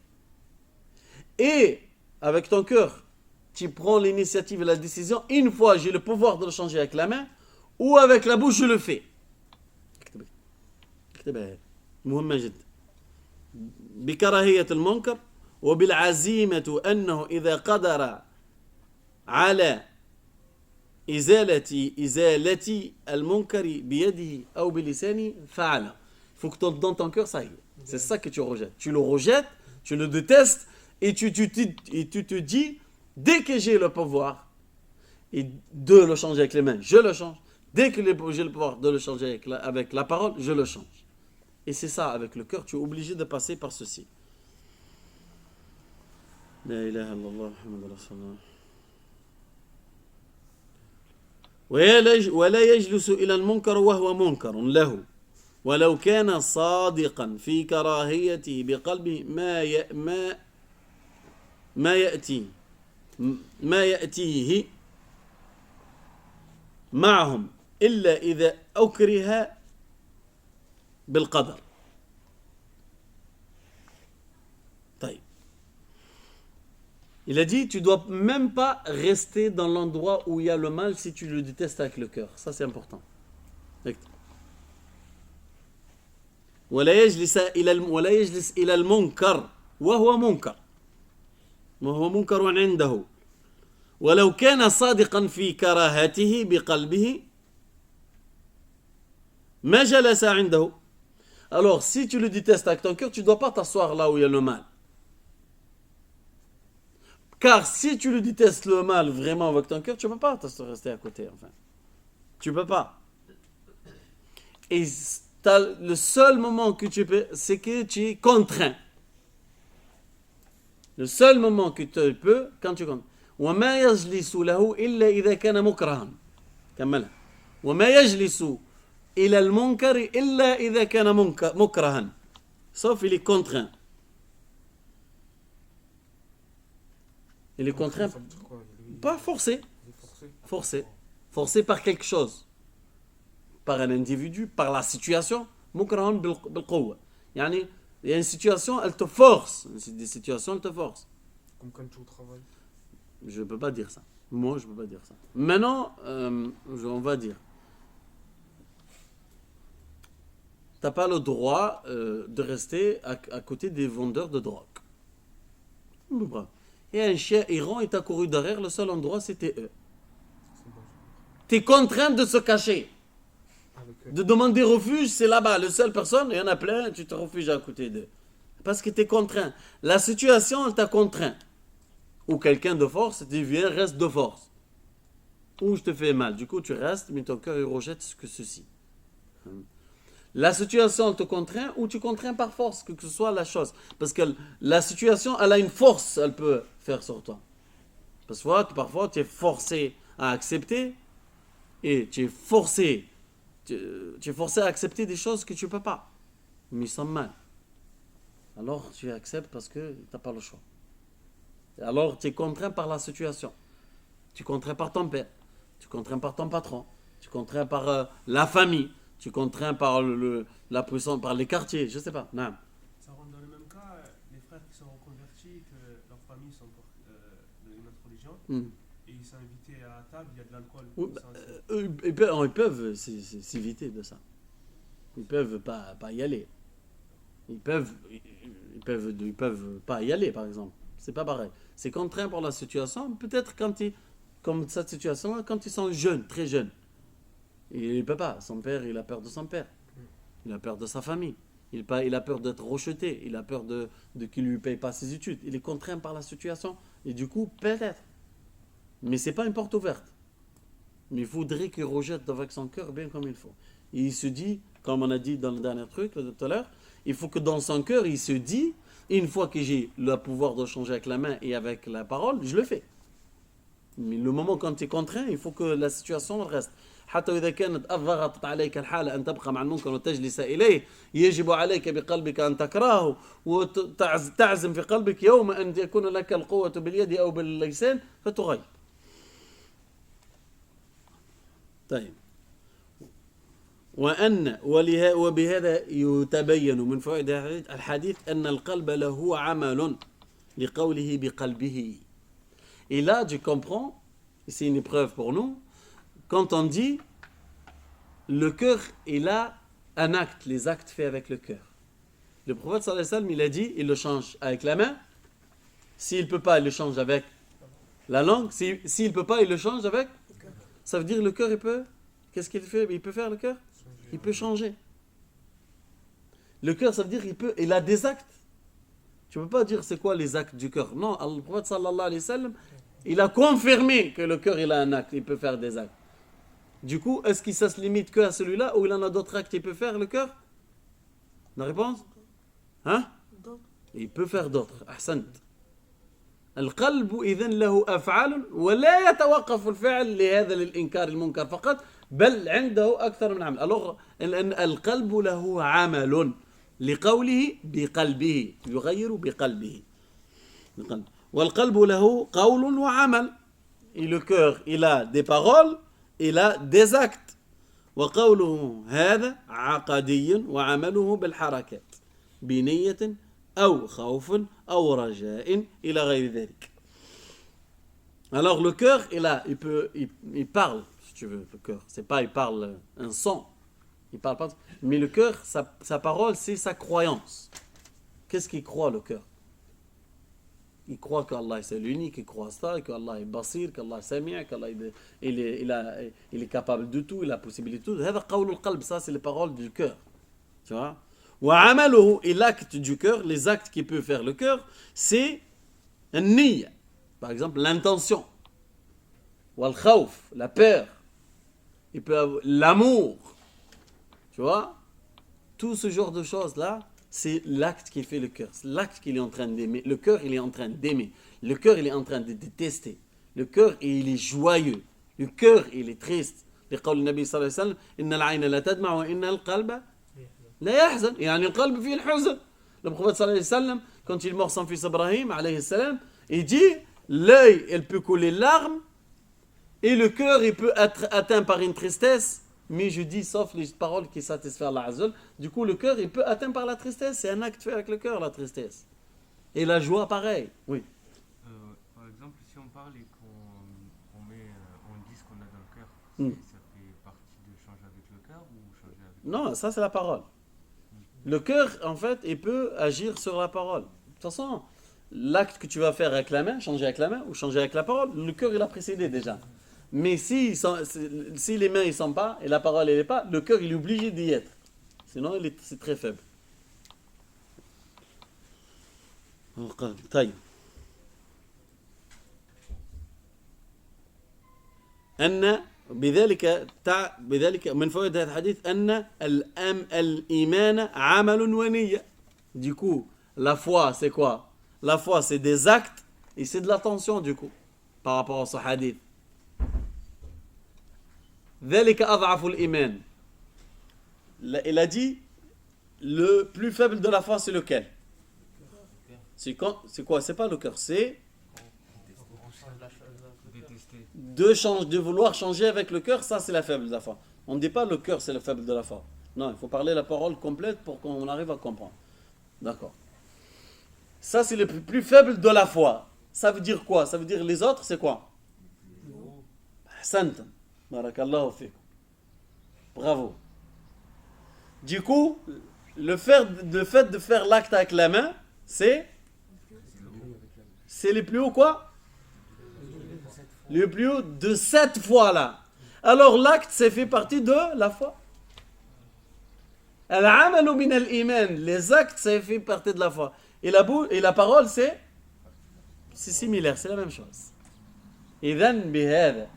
et avec ton cœur, tu prends l'initiative et la décision, une fois j'ai le pouvoir de le changer avec la main, ou avec la bouche je le fais. مهمة جدا. بكراهية المنكر وبالعزيمة أنه إذا قدر على إزالة المنكر بيده أو بلسانه فعله. Il faut que dans ton cœur ça y est. C'est ça que tu rejettes. Tu le rejettes, tu le détestes et tu te dis dès que j'ai le pouvoir et de le changer avec les mains, je le change. Dès que j'ai le pouvoir de le changer avec la parole, je le change. Et c'est ça, avec le cœur, tu es obligé de passer par ceci. La ilaha illallah, Muhammad Rasulullah. ولا يجلس إلى المنكر وهو منكر له ولو كان صادقا في كراهيته بقلبه ما يأتيه معهم إلا إذا أكره بالقدر. طيب. Il a dit, tu ne dois même pas rester dans l'endroit où il y a le mal si tu le détestes avec le cœur. Ça, c'est important. ولا يجلس إلى المنكر وهو منكر عنده ولو كان صادقا في كراهته بقلبه ما جلس عنده. Alors, si tu le détestes avec ton cœur, tu ne dois pas t'asseoir là où il y a le mal. Car si tu le détestes le mal vraiment avec ton cœur, tu ne peux pas rester à côté, enfin. Tu ne peux pas. Et le seul moment que tu peux, c'est que tu es contraint. Le seul moment que tu peux, quand tu es contraint. وما يجلس له إلا إذا كان مكرها. كملها. وما يجلس إلى المنكر إلا إذا كان مكرها. Sauf il est contraint. Il est contraint. Ça veut dire quoi? Pas forcé. Il est forcé. Forcé. Forcé par quelque chose. Par un individu, par la situation. مكرها بالقوة. يعني il y a une situation, elle te force. Des situations, elle te force. Comme quand tu es au travail. Je ne peux pas dire ça. Moi, je ne peux pas dire ça. Maintenant, on va dire. Tu n'as pas le droit de rester à côté des vendeurs de drogue. Et un chien errant est accouru derrière, le seul endroit, c'était eux. C'est bon. Tu es contraint de se cacher. Avec eux. De demander refuge, c'est là-bas. La seule personne, il y en a plein, tu te refuges à côté d'eux. Parce que tu es contraint. La situation, elle t'a contraint. Ou quelqu'un de force dit viens, reste de force. Ou je te fais mal. Du coup, tu restes, mais ton cœur il rejette ce que ceci. La situation elle te contraint ou tu contrains par force, que ce soit la chose. Parce que la situation, elle a une force, elle peut faire sur toi. Parce que parfois, tu es forcé à accepter et tu es forcé à accepter des choses que tu ne peux pas. Mais ils sont mal. Alors, tu acceptes parce que tu n'as pas le choix. Alors, tu es contraint par la situation. Tu es contraint par ton père. Tu es contraint par ton patron. Tu es contraint par la famille. Tu es contraint par la puissance, par les quartiers. Je ne sais pas. Non. Ça rentre dans le même cas, les frères qui sont reconvertis, que leurs familles sont de une autre religion, et ils sont invités à table, il y a de l'alcool. Oui, ils peuvent s'éviter de ça. Ils peuvent pas y aller. Ils peuvent pas y aller, par exemple. C'est pas pareil. C'est contraint par la situation. Peut-être comme cette situation, quand ils sont jeunes, très jeunes. Et il ne peut pas. Son père, il a peur de son père. Il a peur de sa famille. Il a peur d'être rejeté. Il a peur de qu'il ne lui paye pas ses études. Il est contraint par la situation. Et du coup, peut-être. Mais ce n'est pas une porte ouverte. Mais il faudrait qu'il rejette avec son cœur bien comme il faut. Et il se dit, comme on a dit dans le dernier truc tout à l'heure, il faut que dans son cœur, il se dit, une fois que j'ai le pouvoir de changer avec la main et avec la parole, je le fais. Mais le moment quand tu es contraint, il faut que la situation reste. حتى إذا كانت ضغطت عليك الحالة أن تبقى مع المنكر وتجلس إليه يجب عليك بقلبك أن تكرهه وتعزم في قلبك يوم أن يكون لك القوة باليد أو باللسان فتغير. طيب. وبهذا يتبين من فوائد الحديث أن القلب له عمل لقوله بقلبه. Et là, tu comprends, c'est une épreuve pour nous, quand on dit le cœur, il a un acte, les actes faits avec le cœur. Le prophète sallallahu alayhi wa sallam, il a dit, il le change avec la main. S'il ne peut pas, il le change avec la langue. S'il ne peut pas, il le change avec. Ça veut dire le cœur, il peut. Qu'est-ce qu'il fait? Il peut faire le cœur? Il peut changer. Le cœur, ça veut dire il a des actes. Tu ne peux pas dire c'est quoi les actes du cœur. Non, le prophète sallallahu alayhi wa sallam, il a confirmé que le cœur, il a un acte, il peut faire des actes. Du coup, est-ce que ça se limite que à celui-là ou il en a d'autres actes qu'il peut faire, le cœur? La réponse? Hein? Il peut faire d'autres. أحسنت. القلب إذن له أفعال ولا يتوقف الفعل لهذا للإنكار المنكر فقط بل عنده أكثر من عمل. Alors, القلب له عمل لقوله بقلبه يغير بقلبه. والقلب له قول وعمل. Et le cœur, il a des paroles, il a des actes. وقوله هذا عقدي وعمله بالحركات بنية أو خوف أو رجاء إلى غير ذلك. Alors le cœur, il parle, si tu veux, le cœur. C'est pas il parle un son, il parle pas. Mais le cœur, sa parole, c'est sa croyance. Qu'est-ce qu'il croit le cœur? Il croit qu'Allah c'est l'unique, il croit ça, qu'Allah est basir, qu'Allah est sami', qu'Allah il est capable de tout, il a la possibilité de tout. هذا قول القلب, ça c'est les paroles du cœur. Tu vois? وعمله, et l'acte du cœur, les actes qu'il peut faire le cœur, c'est النية. Par exemple, l'intention. Wal khawf, la peur. Il peut avoir l'amour. Tu vois? Tout ce genre de choses-là, c'est l'acte qui fait le cœur. C'est l'acte qu'il est en train d'aimer. Le cœur, il est en train d'aimer. Le cœur, il est en train de détester. Le cœur, il est joyeux. Le cœur, il est triste. لقول النبي صلى الله عليه وسلم إن العين لا تدمع وإن القلب لا يحزن. يعني القلب فيه الحزن. Le prophète صلى الله عليه وسلم, quand il mort son fils Ibrahim, alayhi salam, il dit, l'œil, il peut couler larmes, et le cœur, il peut être atteint par une tristesse, mais je dis, sauf les paroles qui satisfont Allah Azza. Du coup, le cœur, il peut atteint par la tristesse. C'est un acte fait avec le cœur, la tristesse. Et la joie, pareil. Oui. Par exemple, si on parle et qu'on dit ce qu'on a dans le cœur, ça fait partie de changer avec le cœur ou changer avec Non, ça c'est la parole. Le cœur, en fait, il peut agir sur la parole. De toute façon, l'acte que tu vas faire avec la main, changer avec la main ou changer avec la parole, le cœur, il a précédé déjà. Mais si les mains ne sont pas et la parole elle n'est pas, le cœur il est obligé d'y être. Sinon c'est très faible. طيب. بذلك من فوائد هذا الحديث أن الإيمان عمل ونية. Du coup, la foi c'est quoi? La foi c'est des actes et c'est de l'attention du coup par rapport à ce hadith. ذلك أضعف الإيمان. Il a dit le plus faible de la foi c'est lequel? C'est quoi? C'est pas le cœur, c'est de vouloir changer avec le cœur, ça c'est la faible de la foi. On ne dit pas le cœur c'est le faible de la foi. Non, il faut parler la parole complète pour qu'on arrive à comprendre. D'accord. Ça c'est le plus faible de la foi. Ça veut dire quoi? Ça veut dire les autres c'est quoi? Ahsanta. Barakallahu fikum. Bravo. Du coup, le fait de faire l'acte avec la main, c'est les plus hauts quoi? Le plus haut de cette foi-là. Alors l'acte, c'est fait partie de la foi. Al-amalu min al-iman. Les actes, c'est fait partie de la foi. Et la parole, c'est similaire, c'est la même chose. إذن بهذا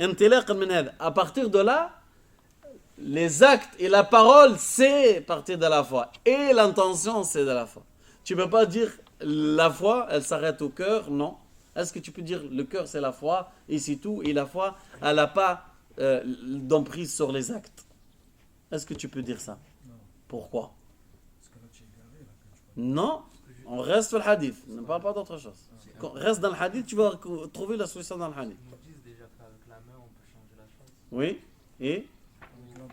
انطلاقا من هذا. À partir de là, les actes et la parole, c'est partie de la foi. Et l'intention, c'est de la foi. Tu ne peux pas dire la foi, elle s'arrête au cœur, non. Est-ce que tu peux dire le cœur, c'est la foi, et c'est tout, et la foi, elle n'a pas d'emprise sur les actes? Est-ce que tu peux dire ça? Non. Pourquoi? Parce que là, tu es égaré, là, quand tu parles. Non, on reste sur le hadith. On ne parle pas d'autre chose. Quand reste dans le hadith, tu vas trouver la solution dans le hadith. Ils nous disent déjà qu'avec la main, on peut changer la chose. Oui, et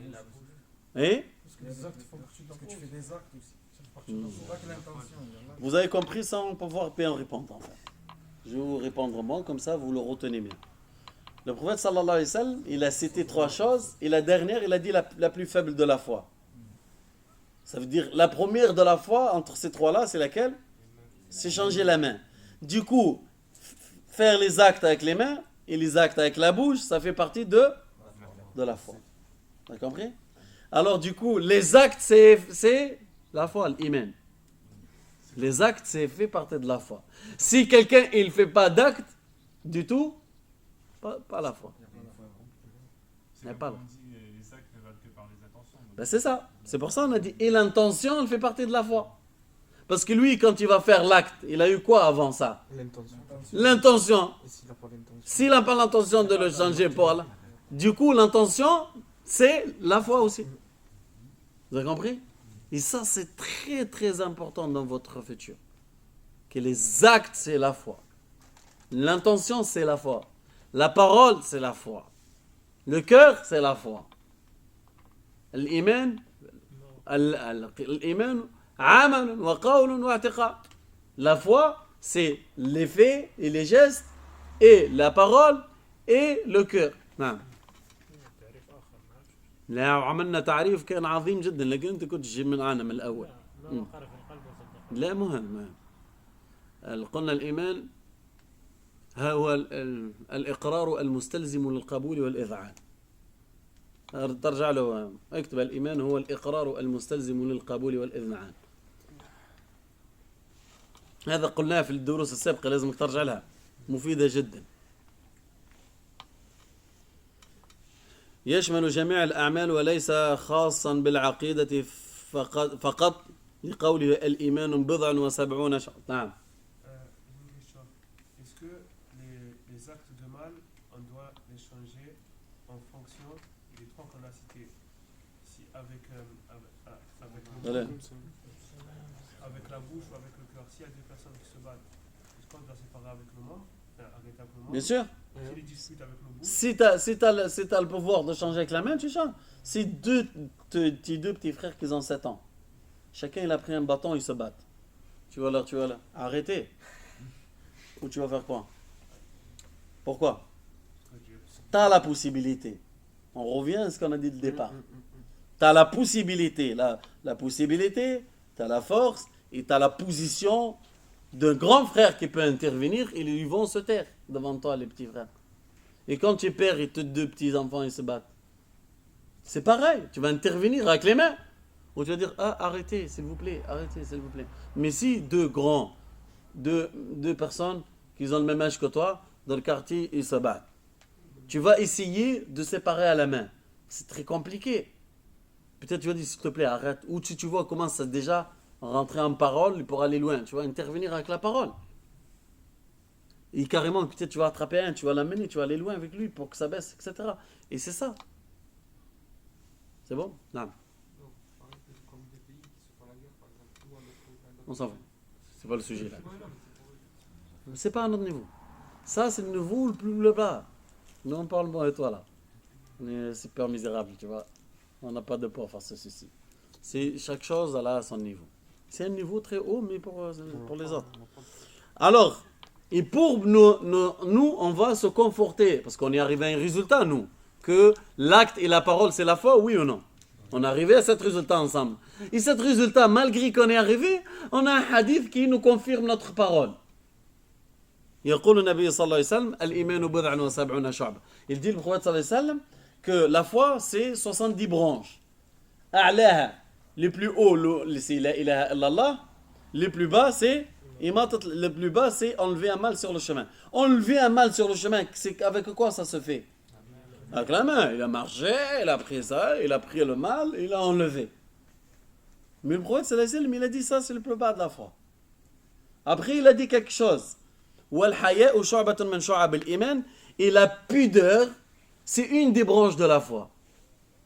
Et la bouche. Parce que les actes font partie de la foi. Tu fais des actes aussi. Ça fait partie de la foi. Pas que l'intention. vous avez compris sans pouvoir bien répondre en fait. Je vais vous répondre moi, comme ça vous le retenez bien. Le prophète sallallahu alayhi wa sallam, il a cité 3 choses, et la dernière, il a dit la plus faible de la foi. Ça veut dire, la première de la foi, entre ces 3-là, c'est laquelle? C'est changer la main. Du coup, faire les actes avec les mains, et les actes avec la bouche, ça fait partie de la foi. Vous avez compris? Alors du coup, les actes, c'est la foi, l'iman. Les actes, c'est fait partie de la foi. Si quelqu'un, il ne fait pas d'acte du tout, pas la foi. C'est comme pas on dit, les actes ne valent que par les intentions. Donc, Ben c'est ça. C'est pour ça qu'on a dit, et l'intention, elle fait partie de la foi. Parce que lui, quand il va faire l'acte, il a eu quoi avant ça? L'intention. L'intention. Et s'il n'a pas l'intention? S'il n'a pas l'intention de le changer pour Allah, du coup, l'intention, c'est la foi aussi. Vous avez compris? Et ça, c'est très très important dans votre futur. Que les actes, c'est la foi. L'intention, c'est la foi. La parole, c'est la foi. Le cœur, c'est la foi. L'iman, amal wa qawl wa i'tiqad. La foi, c'est les faits et les gestes, et la parole et le cœur. نعم. لا عملنا تعريف كان عظيم جدا لكن انت كنت تجي معنا من الاول. لا مهم. قلنا الايمان هو الاقرار المستلزم للقبول والاذعان. ترجع له اكتب الايمان هو الاقرار المستلزم للقبول والاذعان. هذا قلناه في الدروس السابقه لازمك ترجع لها. مفيدة جدا. يشمل جميع الأعمال وليس خاصا بالعقيدة فقط لقوله الإيمان بضع وسبعون شعبة. نعم. Une question. Est-ce que les actes de mal, on doit les changer en fonction des trois qu'on a cités? Si avec Allez. avec la bouche ou avec le cœur, s'il y a deux personnes qui se battent, est-ce qu'on doit séparer avec le membre, arrêter avec le membre? Bien sûr. Si les disputent avec le bout, Si t'as le pouvoir de changer avec la main, tu changes. Si deux petits frères qui ont 7 ans, chacun il a pris un bâton, ils se battent. Tu vas leur arrêter. Ou tu vas faire quoi? Pourquoi? Tu as la possibilité. On revient à ce qu'on a dit dès le départ. Tu as la possibilité. La possibilité, tu as la force et tu as la position d'un grand frère qui peut intervenir et ils vont se taire devant toi, les petits frères. Et quand tu es père et tes 2 petits enfants ils se battent, c'est pareil. Tu vas intervenir avec les mains. Ou tu vas dire, arrêtez, s'il vous plaît, arrêtez, s'il vous plaît. Mais si deux personnes qui ont le même âge que toi, dans le quartier, ils se battent, tu vas essayer de séparer à la main. C'est très compliqué. Peut-être tu vas dire, s'il te plaît, arrête. Ou si tu vois comment ça déjà rentrer en parole pour aller loin. Tu vas intervenir avec la parole. Et carrément, peut-être tu vas attraper un, tu vas l'amener, tu vas aller loin avec lui pour que ça baisse, etc. Et c'est ça. C'est bon? Non. On s'en fout. C'est pas le sujet là. C'est pas à notre niveau. Ça, c'est le niveau le plus bas. Nous, on parle bon et toi là. On est super misérable, tu vois. On n'a pas de poids face à ceci. C'est chaque chose elle a son niveau. C'est un niveau très haut, mais pour les autres. Alors, et pour nous, on va se conforter, parce qu'on est arrivé à un résultat, nous, que l'acte et la parole, c'est la foi, oui ou non? On est arrivé à ce résultat ensemble. Et ce résultat, malgré qu'on est arrivé, on a un hadith qui nous confirme notre parole. يقول النبي صلى الله عليه وسلم الإيمان بضع وسبعون شعبة. Il dit le prophète صلى الله عليه وسلم que la foi c'est 70 branches. أعلاها, les plus hauts c'est la ilaha illallah, les plus bas c'est le plus bas c'est enlever un mal sur le chemin. Enlever un mal sur le chemin, c'est avec quoi ça se fait? Avec la main. Il a marché, il a pris ça, il a pris le mal, il a enlevé. Mais le prophète sallallahu alayhi wa sallam, il a dit ça, c'est le plus bas de la foi. Après, il a dit quelque chose. Et la pudeur, c'est une des branches de la foi.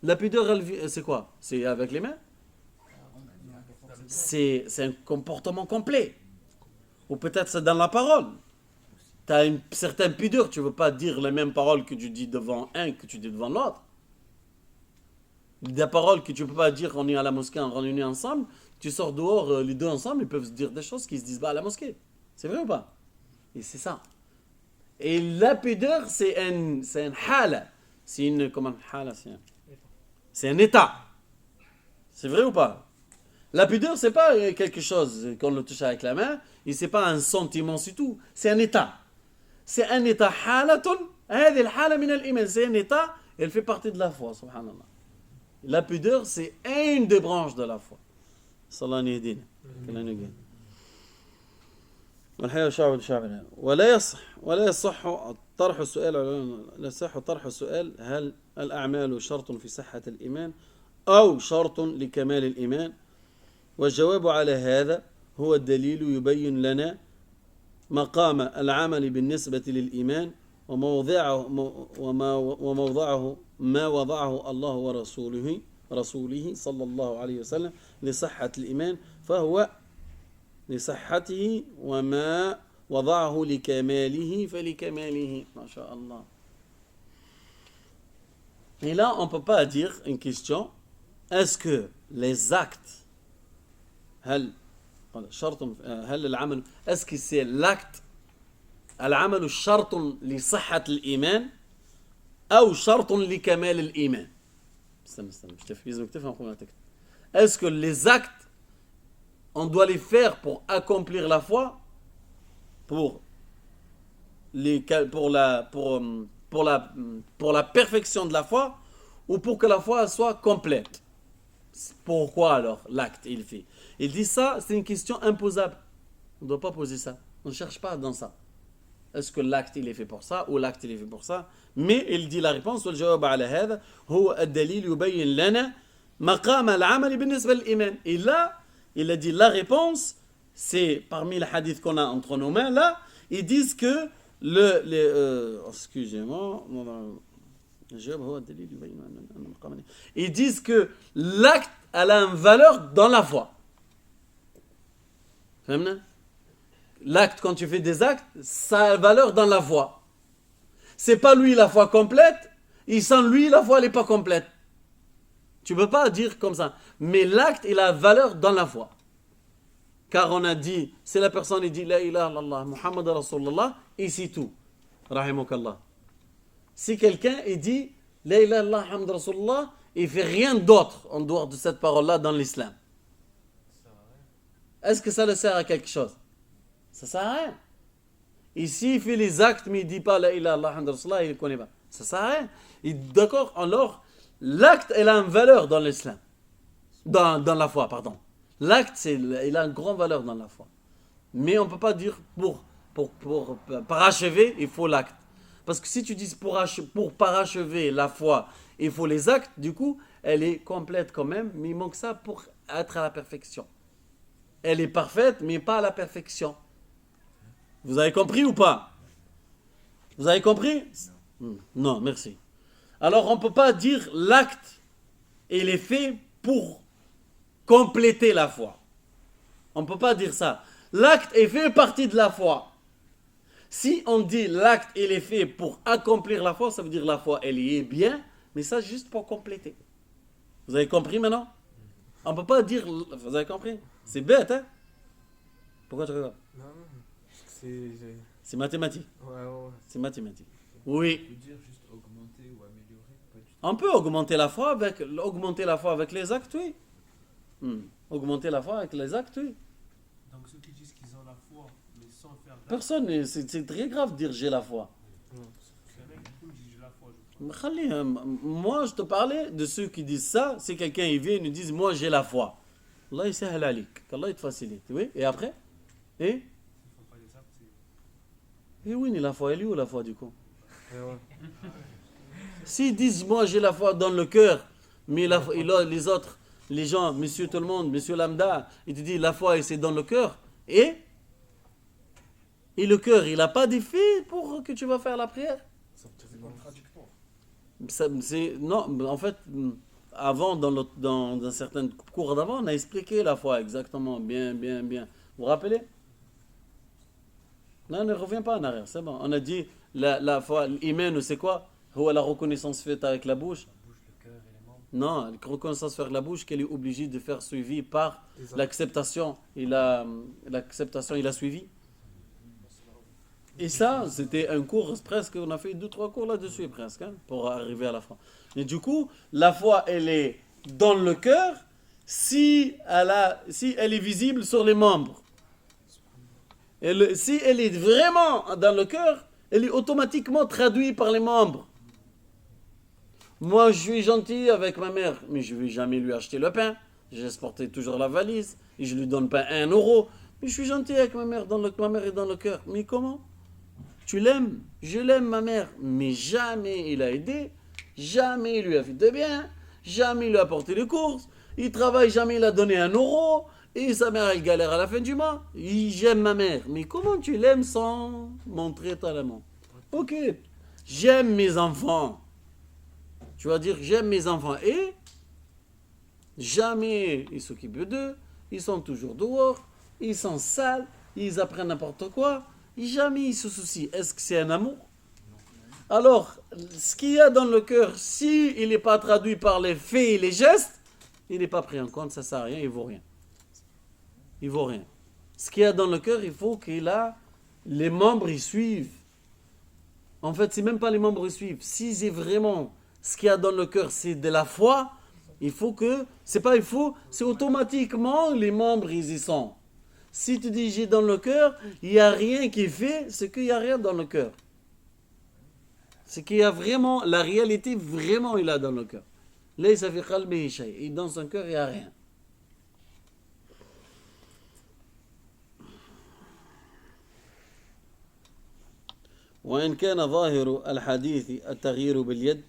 La pudeur, c'est quoi? C'est avec les mains? C'est un comportement complet. Ou peut-être c'est dans la parole. Tu as une certaine pudeur, tu ne veux pas dire les mêmes paroles que tu dis devant un que tu dis devant l'autre. Des paroles que tu ne peux pas dire, on est à la mosquée, on est réunis ensemble, tu sors dehors, les deux ensemble, ils peuvent se dire des choses qui ne se disent pas à la mosquée. C'est vrai ou pas? Et c'est ça. Et la pudeur, c'est un hala. C'est une, comment, hala, c'est un état. C'est vrai ou pas? La pudeur, c'est pas quelque chose qu'on le touche avec la main, et c'est pas un sentiment, c'est tout. C'est un état. C'est un état halatun. C'est un état, elle fait partie de la foi, subhanallah. La pudeur, c'est une des branches de la foi. Sallallahu alayhi wa sallam. والحياة شعب ولا يصح طرح السؤال لا يصح طرح السؤال هل الأعمال شرط في صحة الإيمان أو شرط لكمال الإيمان والجواب على هذا هو الدليل يبين لنا مقام العمل بالنسبة للإيمان وموضعه ما وضعه الله ورسوله صلى الله عليه وسلم لصحة الإيمان فهو لصحته وما وضعه لكماله فلكماله ما شاء الله. Et là, on ne peut pas dire une question. Est-ce que les actes, est-ce que c'est l'acte, العمل شرط لصحة الإيمان أو شرط لكمال الإيمان؟ Est-ce que les actes on doit les faire pour accomplir la foi, pour la perfection de la foi, ou pour que la foi soit complète. Pourquoi alors l'acte il fait? Il dit ça, c'est une question imposable. On ne doit pas poser ça. On ne cherche pas dans ça. est-ce que l'acte il est fait pour ça ou l'acte il est fait pour ça. Mais il dit la réponse والجواب على هذا هو الدليل يبين لنا مقام العمل بالنسبة للإيمان. Et là, il a dit la réponse, c'est parmi les hadiths qu'on a entre nos mains là, ils disent que excusez-moi, ils disent que l'acte a une valeur dans la foi. L'acte, quand tu fais des actes, ça a une valeur dans la foi. C'est pas lui la foi complète, et sans lui la foi elle n'est pas complète. Tu peux pas dire comme ça. Mais l'acte il a valeur dans la foi. Car on a dit, si la personne dit La ilaha illallah, Muhammad Rasulullah, et c'est tout. Rahimakallah. Si quelqu'un il dit La ilaha illallah, Muhammad Rasulullah, il fait rien d'autre en dehors de cette parole-là dans l'islam. Est-ce que ça le sert à quelque chose? Ça sert à rien. Ici, il fait les actes, mais il ne dit pas La ilaha illallah, Muhammad Rasulullah, il ne connaît pas. Ça sert à rien. D'accord, alors, l'acte, il a une valeur dans l'islam. Dans la foi, pardon. L'acte, il a une grande valeur dans la foi. Mais on ne peut pas dire pour parachever, il faut l'acte. Parce que si tu dis pour parachever la foi, il faut les actes, du coup, elle est complète quand même, mais il manque ça pour être à la perfection. Elle est parfaite, mais pas à la perfection. Vous avez compris ou pas? Vous avez compris? Non, merci. Alors, on ne peut pas dire l'acte, il est fait pour compléter la foi. On ne peut pas dire ça. L'acte est fait partie de la foi. Si on dit l'acte, il est fait pour accomplir la foi, ça veut dire la foi, elle y est bien, mais ça, juste pour compléter. Vous avez compris maintenant? On ne peut pas dire... Vous avez compris? C'est bête, hein? Pourquoi tu regardes? Non, c'est mathématique. Ouais. C'est mathématique. Oui. On peut dire juste augmenter ou améliorer, pas du tout. On peut augmenter la foi avec les actes, oui. Augmenter la foi avec les actes, oui. Donc ceux qui disent qu'ils ont la foi, mais sans faire d'acte, Personne, c'est très grave de dire j'ai la foi. c'est un mec qui me dit j'ai la foi, je crois. Khali, moi, je te parlais de ceux qui disent ça. Si quelqu'un il vient et nous dit moi j'ai la foi. Allah il sahal alik. Qu'Allah il te facilite. Oui. Et après? Et? S'ils font pas les actes, c'est... Et oui, la foi, elle est où la foi du coup? S'ils disent moi j'ai la foi dans le cœur, mais les autres, les gens, monsieur tout le monde, monsieur lambda, il te dit la foi c'est dans le cœur. Et le cœur, il n'a pas d'effet pour que tu vas faire la prière? C'est contradictoire. Non, en fait, avant, dans un certain cours d'avant, on a expliqué la foi exactement, bien. Vous vous rappelez? Non, ne reviens pas en arrière, c'est bon. On a dit, la foi, l'iman, c'est quoi? La reconnaissance faite avec la bouche. Non, la reconnaissance faite avec la bouche, qu'elle est obligée de faire suivi par l'acceptation. L'acceptation, il a suivi. Et ça, c'était un cours presque, on a fait 2-3 cours là-dessus presque, hein, pour arriver à la fin. Et du coup, la foi, elle est dans le cœur si elle est visible sur les membres. Si elle est vraiment dans le cœur, elle est automatiquement traduite par les membres. Moi, je suis gentil avec ma mère, mais je ne vais jamais lui acheter le pain. J'exportais toujours la valise et je lui donne pas 1 euro. Mais je suis gentil avec ma mère, ma mère est dans le cœur. Mais comment? Tu l'aimes? Je l'aime, ma mère. Mais jamais il a aidé, jamais il lui a fait de bien, jamais il lui a apporté les courses, il travaille, jamais il a donné 1 euro, et sa mère elle galère à la fin du mois. J'aime ma mère. Mais comment tu l'aimes sans montrer ton amour? Ok, j'aime mes enfants. Tu vas dire j'aime mes enfants et jamais ils s'occupent d'eux, ils sont toujours dehors, ils sont sales, ils apprennent n'importe quoi. Jamais il se soucie. Est-ce que c'est un amour? Alors, ce qu'il y a dans le cœur, si il n'est pas traduit par les faits et les gestes, il n'est pas pris en compte, ça ne sert à rien, il ne vaut rien. Il ne vaut rien. Ce qu'il y a dans le cœur, il faut les membres y suivent. En fait, c'est même pas les membres y suivent. Si c'est vraiment ce qu'il y a dans le cœur, c'est de la foi, c'est automatiquement les membres ils y sont. Si tu dis j'ai dans le cœur, il n'y a rien qui est fait, c'est qu'il n'y a rien dans le cœur. C'est qu'il y a vraiment, la réalité, vraiment, il a dans le cœur. Là, ça fait qalbihi shay. Et dans son cœur, il n'y a rien. وإن كان ظاهر الحديث التغيير باليد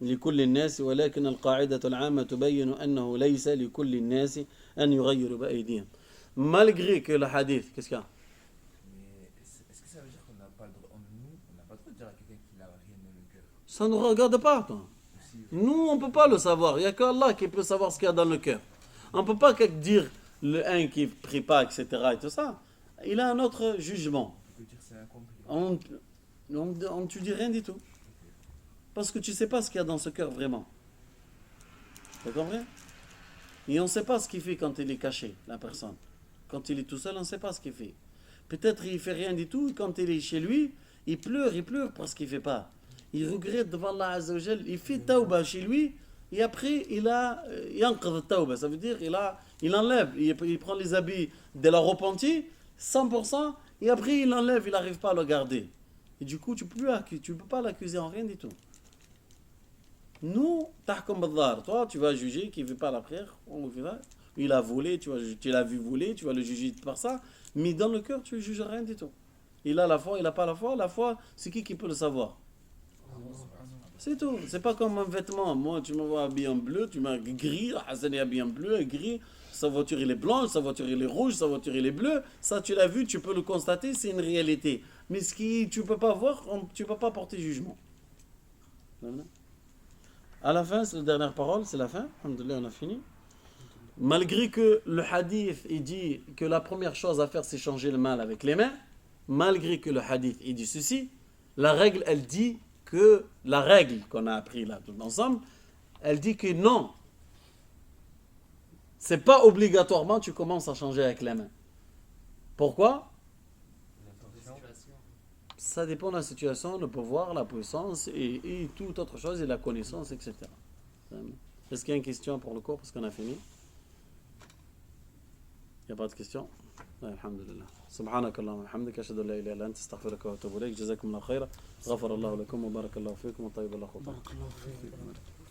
لكل الناس ولكن القاعدة العامة تبين أنه ليس لكل الناس أن يغيروا بأيديهم. Malgré que le hadith, qu'est-ce qu'il y a? Mais est-ce que ça veut dire qu'on n'a pas le droit, on n'a pas le droit de dire à quelqu'un qu'il n'a rien dans le cœur Ça ne nous regarde pas, toi. aussi? Nous, on ne peut pas le savoir. Il n'y a qu'Allah qui peut savoir ce qu'il y a dans le cœur. On ne peut pas dire le un qui ne prie pas, etc. et tout ça. Il a un autre jugement. On peut dire c'est incompris. On ne te dit rien du tout. Parce que tu ne sais pas ce qu'il y a dans ce cœur vraiment. Tu comprends? Et on ne sait pas ce qu'il fait quand il est caché, la personne. Quand il est tout seul, on ne sait pas ce qu'il fait. Peut-être il ne fait rien du tout. Quand il est chez lui, il pleure parce qu'il ne fait pas. Il regrette devant Allah Azza wa Jal. Il fait tawbah chez lui. Et après, il a yanqad tawbah. Ça veut dire il enlève. Il prend les habits de la repentie, 100%. Et après, il enlève. Il n'arrive pas à le garder. Et du coup, tu ne peux pas l'accuser en rien du tout. Nous, toi, tu vas juger qu'il ne fait pas la prière. Il a volé, tu l'as vu voler, tu vas le juger par ça. Mais dans le cœur, tu ne juges rien du tout. Il a la foi, il n'a pas la foi. La foi, c'est qui peut le savoir? C'est tout. C'est pas comme un vêtement. Moi, tu me vois habillé en bleu, tu m'as gris. Hassan est habillé en bleu, gris. Sa voiture, il est blanche, sa voiture, il est rouge, sa voiture, il est bleu. Ça, tu l'as vu, tu peux le constater, c'est une réalité. Mais ce qui tu ne peux pas voir, tu ne peux pas porter jugement. À la fin, c'est la dernière parole, c'est la fin. Alhamdoulilah, on a fini. Malgré que le hadith il dit que la première chose à faire c'est changer le mal avec les mains, malgré que le hadith il dit ceci, la règle elle dit que la règle qu'on a appris là tout ensemble, elle dit que non, c'est pas obligatoirement tu commences à changer avec les mains. Pourquoi? Ça dépend de la situation, le pouvoir, la puissance et toute autre chose et la connaissance, etc. Est-ce qu'il y a une question pour le cours parce qu'on a fini? Il n'y a pas de questions? Alhamdulillah. سبحانك اللهم وبحمدك أشهد أن لا إله إلا أنت أستغفرك وأتوب إليك جزاكم الله خيرا غفر الله لكم وبارك الله فيكم وطيب الله خطاكم.